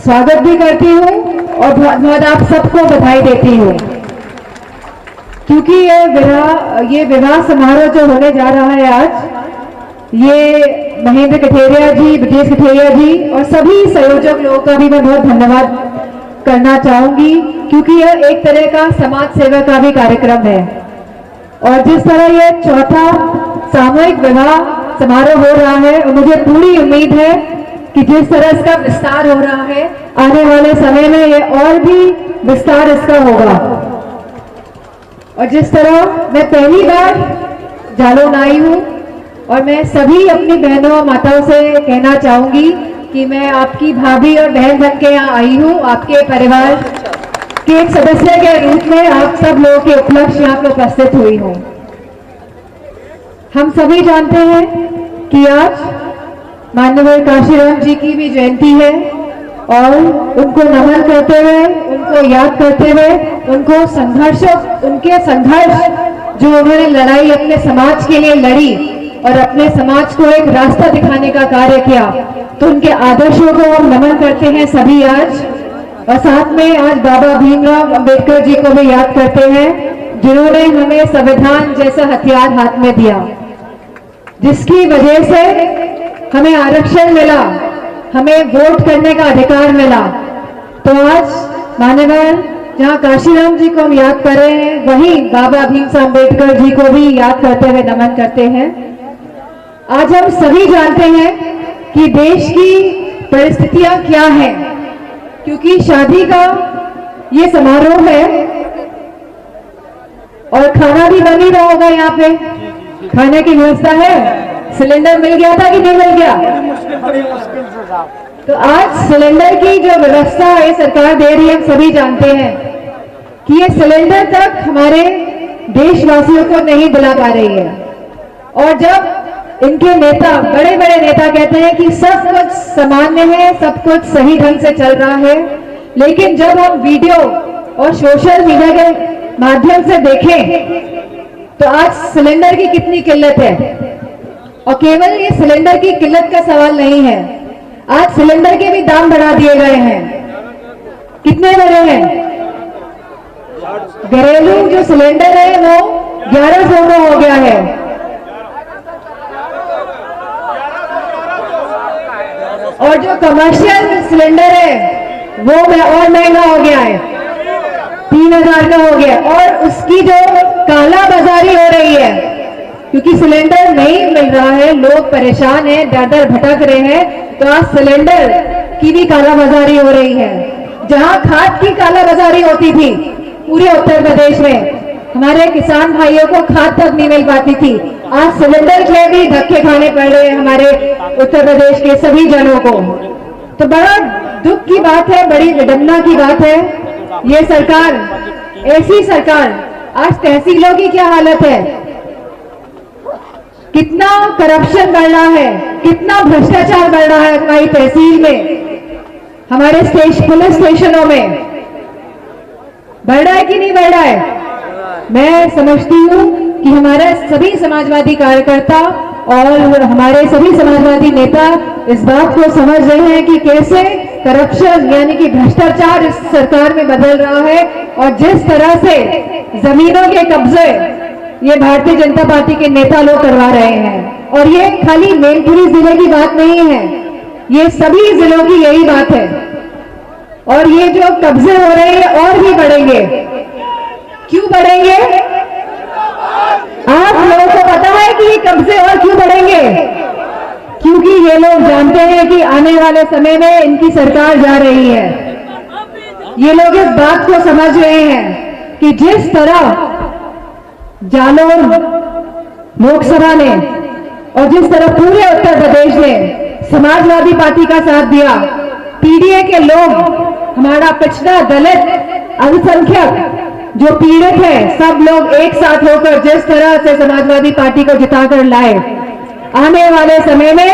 स्वागत भी करती हूँ और बहुत बहुत आप सबको बधाई देती हूँ, क्योंकि ये विवाह समारोह जो होने जा रहा है आज, ये महेंद्र कठेरिया जी, ब्रजेश कठेरिया जी और सभी संयोजक लोगों का भी मैं बहुत धन्यवाद करना चाहूंगी, क्योंकि यह एक तरह का समाज सेवा का भी कार्यक्रम है। और जिस तरह ये चौथा सामूहिक विवाह समारोह हो रहा है, और मुझे पूरी उम्मीद है कि जिस तरह इसका विस्तार हो रहा है, आने वाले समय में ये और भी विस्तार इसका होगा। और जिस तरह मैं पहली बार जालौन आई हूँ, और मैं सभी अपनी बहनों और माताओं से कहना चाहूंगी कि मैं आपकी भाभी और बहन बन के यहाँ आई हूँ, आपके परिवार के एक सदस्य के रूप में आप सब लोगों के उपलक्ष्य यहाँ पर उपस्थित हुई हूँ। हम सभी जानते हैं कि आज माननीय काशीराम जी की भी जयंती है, और उनको नमन करते हुए, उनको याद करते हुए, उनके संघर्ष जो उन्होंने लड़ाई अपने समाज के लिए लड़ी और अपने समाज को एक रास्ता दिखाने का कार्य किया, तो उनके आदर्शों को हम नमन करते हैं सभी आज। और साथ में आज बाबा भीमराव अंबेडकर जी को भी याद करते हैं, जिन्होंने हमें संविधान जैसा हथियार हाथ में दिया, जिसकी वजह से हमें आरक्षण मिला, हमें वोट करने का अधिकार मिला। तो आज माननीय जहां काशीराम जी को हम याद कर रहे हैं, वहीं बाबा भीमराव अंबेडकर जी को भी याद करते हुए नमन करते हैं। आज हम सभी जानते हैं कि देश की परिस्थितियां क्या हैं, क्योंकि शादी का ये समारोह है और खाना भी बन ही रहा होगा। यहाँ पे खाने की व्यवस्था है, सिलेंडर मिल गया था कि नहीं मिल गया? बड़ी मुश्किल से साहब। तो आज सिलेंडर की जो व्यवस्था है सरकार दे रही है, हम सभी जानते हैं कि ये सिलेंडर तक हमारे देशवासियों को नहीं दिला पा रही है। और जब इनके नेता, बड़े बड़े नेता कहते हैं कि सब कुछ सामान्य है, सब कुछ सही ढंग से चल रहा है, लेकिन जब हम वीडियो और सोशल मीडिया के माध्यम से देखें तो आज सिलेंडर की कितनी किल्लत है। और केवल ये सिलेंडर की किल्लत का सवाल नहीं है, आज सिलेंडर के भी दाम बढ़ा दिए गए हैं। कितने बढ़े हैं? घरेलू जो सिलेंडर है वो 1100 का हो गया है, और जो कमर्शियल सिलेंडर है वो और महंगा हो गया है, 3000 का हो गया। और उसकी जो काला बाजारी हो रही है, क्योंकि सिलेंडर नहीं मिल रहा है, लोग परेशान हैं, दर दर भटक रहे हैं, तो आज सिलेंडर की भी काला बाजारी हो रही है। जहां खाद की काला बाजारी होती थी पूरे उत्तर प्रदेश में, हमारे किसान भाइयों को खाद तक नहीं मिल पाती थी, आज सिलेंडर के भी धक्के खाने पड़ रहे हैं हमारे उत्तर प्रदेश के सभी जनों को। तो बड़ा दुख की बात है, बड़ी विडंबना की बात है। ये सरकार, ऐसी सरकार, आज तहसीलों की क्या हालत है, कितना करप्शन बढ़ रहा है, कितना भ्रष्टाचार बढ़ रहा है हमारी तहसील में, हमारे पुलिस स्टेशनों में बढ़ रहा है कि नहीं बढ़ रहा है। मैं समझती हूँ कि हमारे सभी समाजवादी कार्यकर्ता और हमारे सभी समाजवादी नेता इस बात को समझ रहे हैं कि कैसे करप्शन यानी कि भ्रष्टाचार इस सरकार में बदल रहा है, और जिस तरह से जमीनों के कब्जे ये भारतीय जनता पार्टी के नेता लोग करवा रहे हैं। और ये खाली मैनपुरी जिले की बात नहीं है, ये सभी जिलों की यही बात है। और ये जो कब्जे हो रहे हैं और भी बढ़ेंगे। क्यों बढ़ेंगे? आप लोगों को पता है कि ये कब्जे और क्यों बढ़ेंगे? क्योंकि ये लोग जानते हैं कि आने वाले समय में इनकी सरकार जा रही है। ये लोग इस बात को समझ रहे हैं कि जिस तरह जालौन लोकसभा ने और जिस तरह पूरे उत्तर प्रदेश ने समाजवादी पार्टी का साथ दिया, पीडीए के लोग, हमारा पिछड़ा, दलित, अल्पसंख्यक जो पीड़ित है, सब लोग एक साथ होकर जिस तरह से समाजवादी पार्टी को जिताकर लाए, आने वाले समय में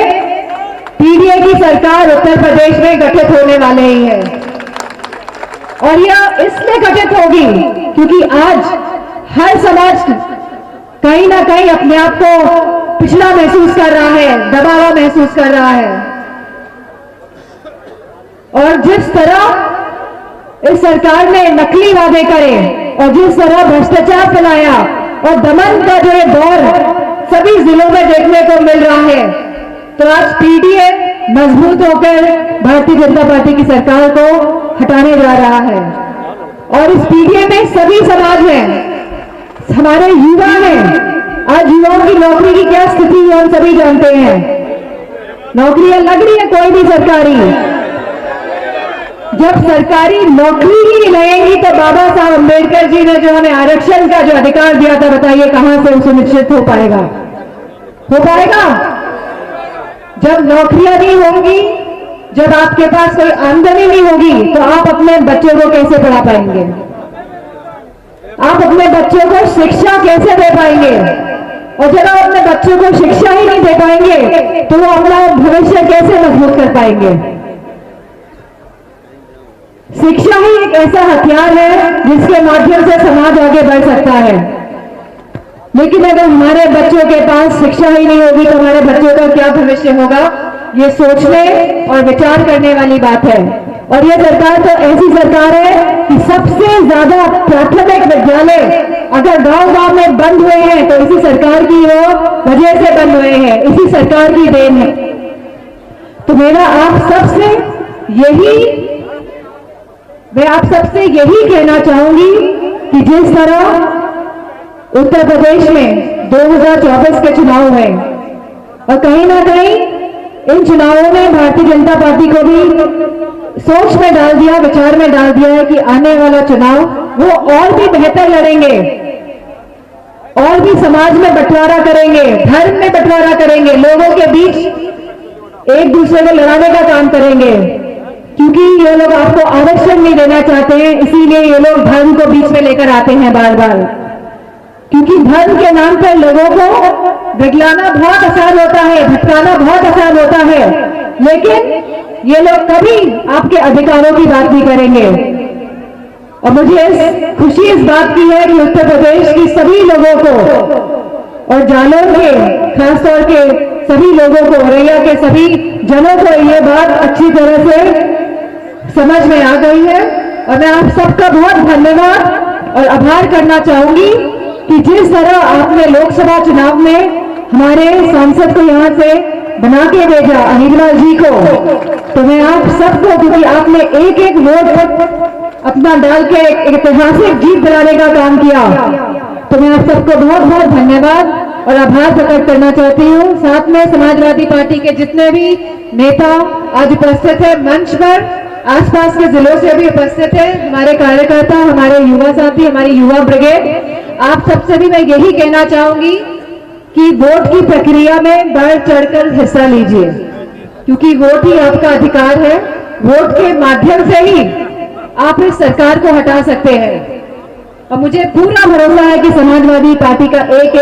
पीडीए की सरकार उत्तर प्रदेश में गठित होने वाले ही है। और यह इसलिए गठित होगी क्योंकि आज हर समाज कहीं ना कहीं अपने आप को पिछड़ा महसूस कर रहा है, दबाव महसूस कर रहा है। और जिस तरह इस सरकार ने नकली वादे करे और जिस तरह भ्रष्टाचार फैलाया और दमन का जो ये दौर सभी जिलों में देखने को मिल रहा है, तो आज पीडीए मजबूत होकर भारतीय जनता पार्टी की सरकार को हटाने जा रहा है। और इस पीडीए में सभी समाज हैं, हमारे युवा हैं। आज युवाओं की नौकरी की क्या स्थिति है हम सभी जानते हैं। नौकरियां लग रही है कोई भी सरकारी, जब सरकारी नौकरी ही नहीं लगेगी तो बाबा साहब अम्बेडकर जी ने जो हमें आरक्षण का जो अधिकार दिया था, बताइए कहां से सुनिश्चित हो पाएगा? हो पाएगा जब नौकरियां नहीं होंगी, जब आपके पास कोई आमदनी नहीं होगी, तो आप अपने बच्चों को कैसे पढ़ा पाएंगे? आप अपने बच्चों को शिक्षा कैसे दे पाएंगे? और जब आप अपने बच्चों को शिक्षा ही नहीं दे पाएंगे तो वो अपना भविष्य कैसे मजबूत कर पाएंगे? शिक्षा ही एक ऐसा हथियार है जिसके माध्यम से समाज आगे बढ़ सकता है। लेकिन अगर हमारे बच्चों के पास शिक्षा ही नहीं होगी तो हमारे बच्चों का क्या भविष्य होगा? ये सोचने और विचार करने वाली बात है। और ये सरकार तो ऐसी सरकार है कि सबसे ज्यादा प्राथमिक विद्यालय अगर गांव-गांव में बंद हुए हैं तो इसी सरकार की वजह से बंद हुए हैं, इसी सरकार की देन है। तो मैं आप सबसे यही कहना चाहूंगी कि जिस तरह उत्तर प्रदेश में 2024 के चुनाव हुए और कहीं ना कहीं इन चुनावों में भारतीय जनता पार्टी को भी सोच में डाल दिया, विचार में डाल दिया है कि आने वाला चुनाव वो और भी बेहतर लड़ेंगे, और भी समाज में बंटवारा करेंगे, धर्म में बंटवारा करेंगे, लोगों के बीच एक दूसरे को लड़ाने का काम करेंगे। क्योंकि ये लोग आपको आरक्षण नहीं देना चाहते हैं, इसीलिए ये लोग धर्म को बीच में लेकर आते हैं बार बार। क्योंकि धर्म के नाम पर लोगों को बिगलाना बहुत आसान होता है, भटकाना बहुत आसान होता है, लेकिन ये लोग कभी आपके अधिकारों की बात नहीं करेंगे। और मुझे खुशी इस बात की है कि उत्तर प्रदेश की सभी लोगों को और जालौर के खासतौर के सभी लोगों को, औरैया के सभी जनों को ये बात अच्छी तरह से समझ में आ गई है। और मैं आप सबका बहुत धन्यवाद और आभार करना चाहूंगी कि जिस तरह आपने लोकसभा चुनाव में हमारे सांसद को यहां से बना के भेजा, अनिल जी को, तो मैं आप सबको, क्योंकि आपने एक एक वोट अपना डाल के एक ऐतिहासिक जीत दिलाने का काम किया, तो मैं आप सबको बहुत बहुत धन्यवाद और आभार प्रकट करना चाहती हूँ। साथ में समाजवादी पार्टी के जितने भी नेता आज उपस्थित है मंच पर, आसपास के जिलों से भी उपस्थित है, हमारे कार्यकर्ता, हमारे युवा साथी, हमारी युवा ब्रिगेड, आप सबसे भी मैं यही कहना चाहूंगी कि वोट की प्रक्रिया में बढ़ चढ़कर हिस्सा लीजिए, क्योंकि वोट ही आपका अधिकार है। वोट के माध्यम से ही आप इस सरकार को हटा सकते हैं। और मुझे पूरा भरोसा है कि समाजवादी पार्टी का एक